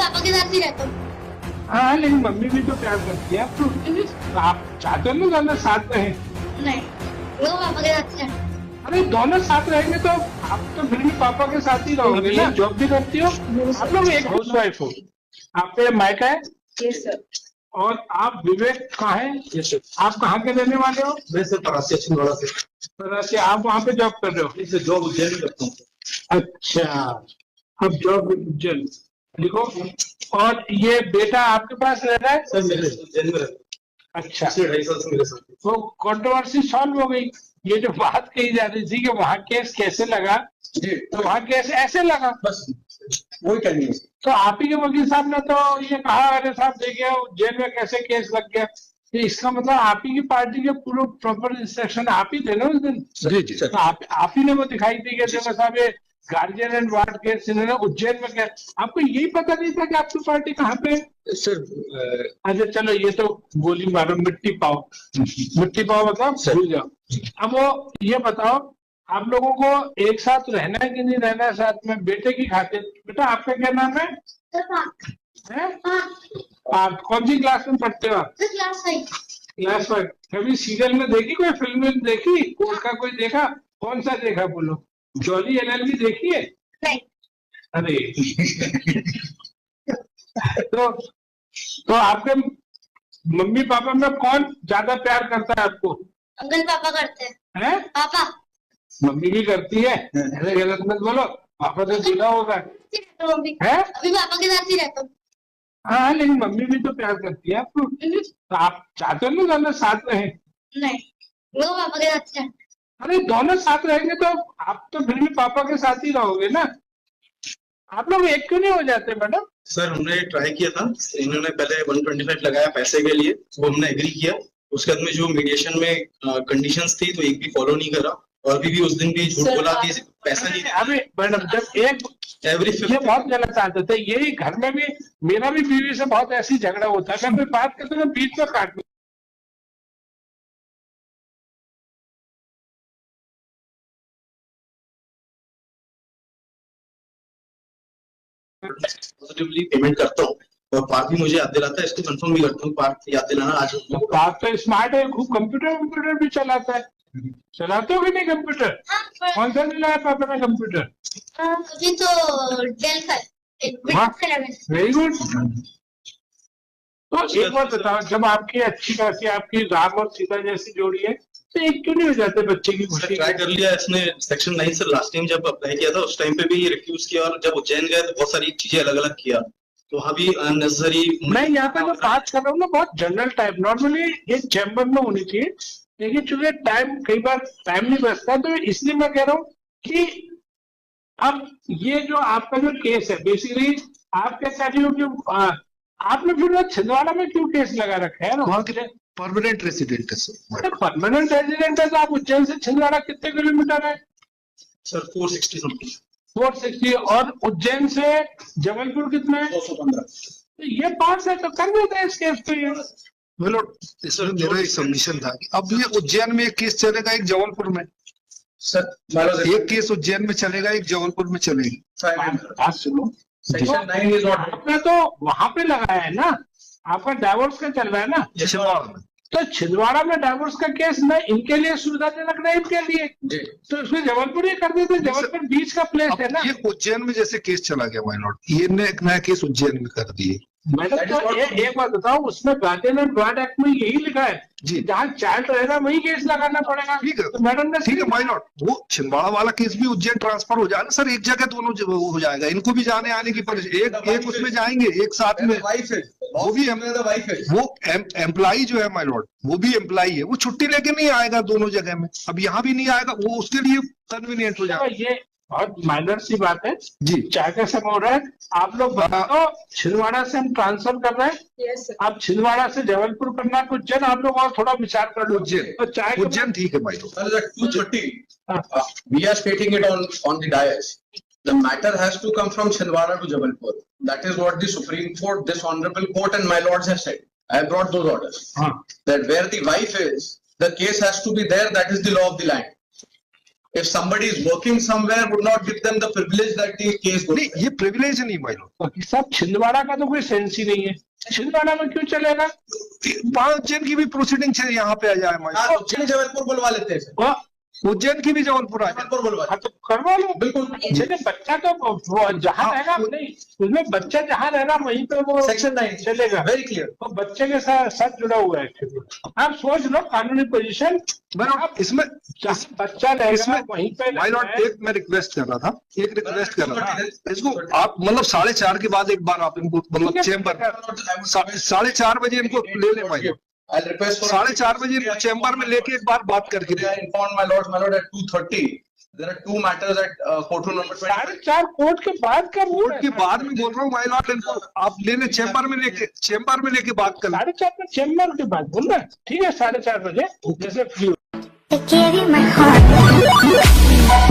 पापा के साथ ही रहता हूँ। हाँ, लेकिन मम्मी भी तो प्यार करती है आपको। तो आप चाहते हो ना दोनों साथ रहे? नहीं, वो पापा के साथ ही रहता हूँ। अरे दोनों साथ रहेंगे तो आप तो फिर भी पापा के साथ ही रहोगे ना। जॉब भी करती हो, आप लोग एक हाउस वाइफ हो। आपके मायका है? Yes sir. और आप विवेक कहाँ है? Yes sir. आप कहाँ के रहने वाले हो? मैं सर परासी छिंदवाड़ा से। परासी। आप वहाँ पे जॉब कर रहे हो? इससे जॉब उज्जैन में करता हूँ। अच्छा, अब जॉब उज्जैन लिखो। और ये बेटा आपके पास रह रहा है? सर मेरे उज्जैन में रहता हूँ। अच्छा, पिछले 2.5 साल से मेरे साथ है। तो कंट्रोवर्सी सॉल्व हो गई। ये जो बात कही जा रही थी कि वहाँ केस कैसे लगा, जी, तो वहाँ केस ऐसे लगा। बस वही टाइमिंग है। तो आप ही के वकील साहब ने तो ये कहा, अरे साहब देखिए जेल में कैसे केस लग गया। तो इसका मतलब आप ही की पार्टी के पूरे प्रॉपर इंस्ट्रक्शन आप ही थे ना उस दिन? जी जी तो आप ही ने वो दिखाई दी कि देखो साहब ये गार्जियन एंड वार्ड केस इन्होंने उज्जैन में किया। आपको यही पता नहीं था कि आपकी पार्टी कहाँ पे है? सर। अच्छा चलो, ये तो गोली मारो मिट्टी पाओ। मिट्टी पाओ मतलब भूल जाओ। अब वो ये बताओ, आप लोगों को एक साथ रहना है कि नहीं रहना है साथ में, बेटे की खातिर? बेटा आपका क्या नाम है? आप कौन सी क्लास में पढ़ते हो आप? क्लास 5। क्लास 5। कभी सीरियल में देखी, कोई फिल्म में देखी, कोर्ट का कोई देखा? कौन सा देखा बोलो? जॉली एलएलबी देखी है? नहीं। अरे तो आपके मम्मी पापा में कौन ज्यादा प्यार करता है आपको? अंकल पापा करते हैं। हैं? पापा मम्मी भी करती है? ऐसे गलत मत बोलो, पापा तो दूल्हा होगा अभी है। पापा के साथ ही रहता हूँ। हाँ, लेकिन मम्मी भी तो प्यार करती है आपको। तो आप चाहते हो ना दोनों साथ रहे? नहीं, वो पापा के साथ ही रहता हूँ। अरे दोनों साथ रहेंगे तो आप तो फिर भी पापा के साथ ही रहोगे ना। आप लोग एक क्यों नहीं हो जाते मैडम? सर हमने ट्राई किया था, इन्होंने पहले 125 लगाया पैसे के लिए, वो हमने एग्री किया। उसके बाद में जो मीडिएशन में कंडीशंस थी तो एक भी फॉलो नहीं करा, और अभी भी उस दिन भी झूठ बोला कि पैसा नहीं दिया। अभी मैडम जब एक एवरी ये बहुत गलत आदत है। यही घर में भी मेरा भी बीवी से बहुत ऐसी झगड़ा होता है। मैं कोई बात करता हूँ बीच में काट दूं। पॉजिटिवली पेमेंट करता हूँ, और पार्क भी मुझे याद दिलाता है, इसको कंफर्म भी करता हूँ। पार्क याद दिलाना आज बात तो स्मार्ट है, खूब कंप्यूटर भी चलाता है। चलाते हो कि नहीं कंप्यूटर? कौन सा मिला है पापा ने कंप्यूटर? अभी तो डेल का वेरी गुड। तो एक बात बताओ, जब आपकी अच्छी खासी आपकी राम और सीता जैसी जोड़ी है, तो एक क्यों नहीं हो जाते बच्चे की खुशी? ट्राई कर लिया इसने सेक्शन 9 से। लास्ट टाइम जब अप्लाई किया था उस टाइम पे भी रिफ्यूज किया, और जब उज्जैन गए तो बहुत सारी चीजें अलग अलग किया, तो वहाँ भी अननेसेसरी। मैं यहाँ पे जो बात कर रहा हूँ ना, बहुत जनरल टाइप, नॉर्मली ये चैम्बर में होनी चाहिए, लेकिन चूंकि टाइम कई बार टाइम नहीं बचता, तो इसलिए मैं कह रहा हूँ कि अब ये जो आपका जो केस है, बेसिकली आप क्या चाह रही हो कि आपने फिर वो छिंदवाड़ा में क्यों केस लगा रखा है? वहाँ के परमानेंट रेसिडेंट है सर। परमानेंट रेजिडेंट है तो आप उज्जैन से छिंदवाड़ा कितने किलोमीटर है? Sir 460 something. 460। और उज्जैन से जबलपुर कितना है? 215। तो ये पास है तो कर देते हैं इस केस को। ये बोलो, इसमें मेरा एक सबमिशन था कि अब ये उज्जैन में एक केस चलेगा, एक जबलपुर में। सर एक केस उज्जैन में चलेगा, एक जबलपुर में चलेगी। बात सुनो, सेक्शन 9 इज नॉट। आपने तो वहां पे लगाया है ना, आपका डाइवोर्स का चल रहा है ना। छिंदवाड़ा में। तो छिंदवाड़ा में डाइवोर्स का केस न इनके लिए सुविधाजनक नहीं, इनके लिए, तो इसमें जबलपुर ही कर देते। जबलपुर बीच का प्लेस है ना। ये उज्जैन में जैसे केस चला गया माय लॉर्ड, ये ने एक नया केस उज्जैन में कर दिए। मैडम तो एक बात बताओ, उसमें गार्जियन एंड वार्ड एक्ट में यही लिखा है जी। जहाँ चाइल्ड रहेगा वही केस लगाना पड़ेगा। ठीक है, तो मैडम ने ठीक है माय लॉर्ड, वो छिंदवाड़ा वाला केस भी उज्जैन ट्रांसफर हो जाएगा सर, एक जगह दोनों हो जाएगा। इनको भी जाने आने की एक उसमें जाएंगे एक साथ में। वो भी वो एम्प्लॉई जो है माय लॉर्ड, वो भी एम्प्लॉई है, वो छुट्टी लेके नहीं आएगा दोनों जगह में। अब यहाँ भी नहीं आएगा, वो उसके लिए कन्वीनियंट हो जाएगा। ये बहुत माइनर सी बात है जी। चाय का समय हो रहा है, आप लोग बताओ। छिंदवाड़ा से हम ट्रांसफर कर रहे हैं। Yes sir. आप छिंदवाड़ा से जबलपुर करना है, उज्जैन आप लोग और थोड़ा विचार कर लो। उज्जैन तो चाय का- उज्जैन ठीक है my Lord. Sir, at 230, we are stating it on the dais. The matter has to come from Chhindwara to Jabalpur. That is what the Supreme Court, this honorable court and my lords have said. I brought those orders. हाँ, That where the wife is, the case has to be there. That is the law of the land. If somebody is working somewhere, would not give them the privilege that the case goes. नहीं, ये privilege नहीं my Lord. वकील साहब छिंदवाड़ा का तो कोई sense ही नहीं है, छिंदवाड़ा में क्यों चलेगा? वहां उज्जैन की भी प्रोसीडिंग है, यहाँ पे आ जाए माय हाँ, तो चलिए जबलपुर बुलवा लेते हैं सर। वो उज्जैन की भी जबलपुर आ जाए। जबलपुर बुलवा हाँ, तो करवा लो बिल्कुल। लेकिन बच्चा तो जहाँ हाँ, रहेगा नहीं, उसमें बच्चा जहाँ रह रहा वहीं पे वो सेक्शन 9 चलेगा, वेरी क्लियर। वो बच्चे के साथ जुड़ा हुआ है। आप सोच लो कानूनी पोजीशन, इसमें जहाँ बच्चा रहेगा इसमें वहीं पे माय लॉर्ड एक मैं रिक्वेस्ट कर रहा था, इसको आप मतलब 4:30 के बाद एक बार आप इनको मतलब चेम्बर 4:30 बजे इनको ले लें my Lord, I'll request for 4:30 बजे इनको चेम्बर में लेके एक बार बात करके I informed my lord at 2:30. There are two matters at courtroom number 20. 4:30 court के बाद का कोर्ट के बाद में बोल रहा हूँ माय लॉर्ड, इनको आप ले लें चेम्बर में लेके बात कर लें। 4:30 में चेम्बर के बाद बोल रहे हैं, ठीक है 4:30 बजे जैसे free I gave you my heart.